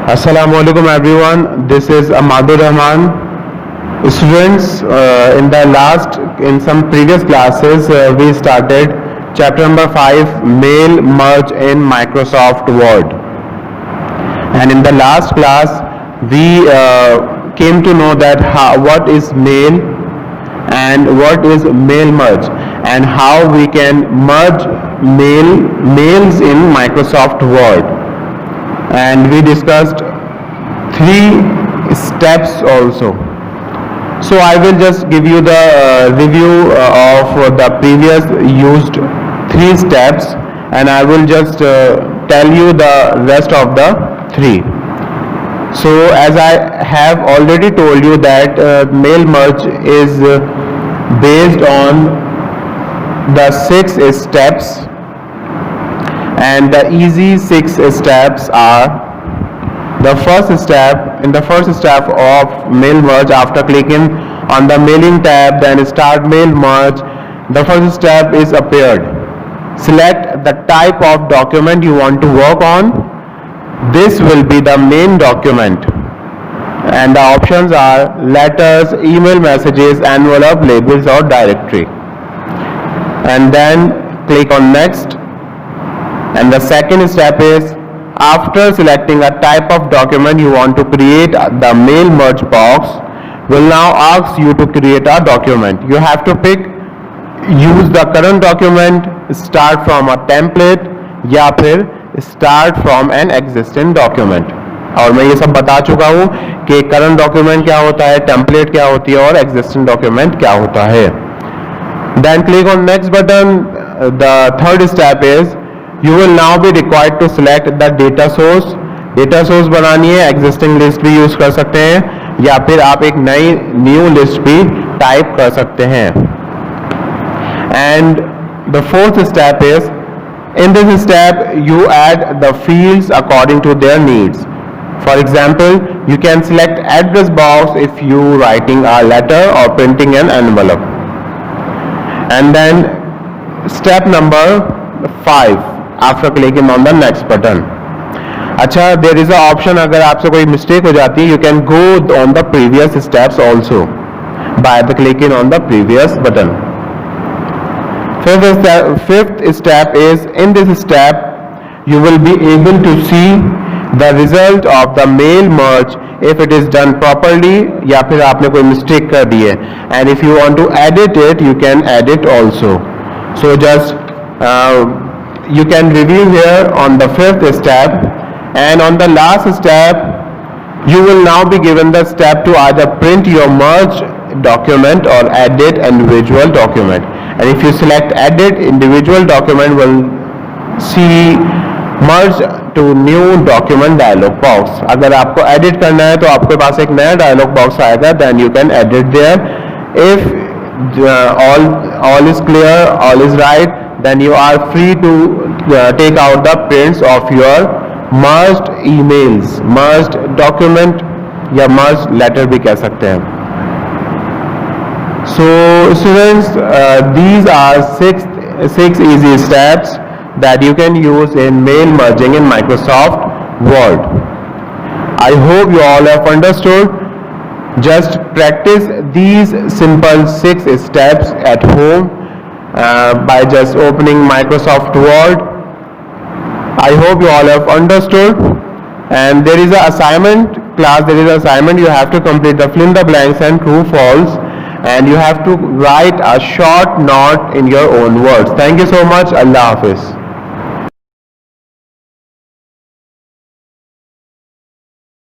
Assalamualaikum everyone. This is Ahmadur Rahman. Students, in some previous classes, we started chapter number 5, Mail Merge in Microsoft Word. And in the last class, we came to know that what is mail and what is mail merge, and how we can merge mails in Microsoft Word. And we discussed 3 steps also. So I will just give you the review of the previous used 3 steps, and I will just tell you the rest of the 3. So as I have already told you that mail merge is based on the 6 steps, and the easy 6 steps are: the first step, in the first step of mail merge, after clicking on the mailing tab, then start mail merge, the first step is appeared. Select the type of document you want to work on. This will be the main document, and the options are letters, email messages, envelope, labels or directory. And then click on next. And the second step is, after selecting a type of document you want to create, the mail merge box will now ask you to create a document. You have to use the current document, start from a template, या फिर start from an existing document. और मैं ये सब बता चुका हूँ कि करंट डॉक्यूमेंट क्या होता है, टेम्पलेट क्या होती है और एग्जिस्टिंग डॉक्यूमेंट क्या होता है. Then click on next button. The third step is, you will now be required to select the data source. Data source बनानी है, existing list भी यूज कर सकते हैं या फिर आप एक नई न्यू लिस्ट भी टाइप कर सकते हैं. And the fourth step is, in this step you add the fields according to their needs. For example, you can select address box if you writing a letter or printing an envelope. And then step number 5, after clicking on the next button. अच्छा, there is an option, अगर आपसे कोई mistake हो जाती है, you can go on the previous steps also by the clicking on the previous button. Fifth step is, in this step you will be able to see the result of the mail merge if it is done properly या फिर आपने कोई mistake कर दी है. And if you want to edit it, you can edit also. So just you can review here on the 5th step, and on the last step you will now be given the step to either print your merge document or edit individual document. And if you select edit individual document, will see merge to new document dialog box. अगर आपको edit करना है तो आपके पास एक नया dialog box आएगा, then you can edit there. If all is clear, all is right, then you are free to take out the prints of your merged emails, merged document या merged letter भी कह सकते हैं. So students, these are six easy steps that you can use in mail merging in Microsoft Word. I hope you all have understood. Just practice these simple 6 steps at home by just opening Microsoft Word. I hope you all have understood. And there is an assignment class, there is an assignment you have to complete, the fill in the blanks and true false, and you have to write a short note in your own words. Thank you so much. Allah Hafiz.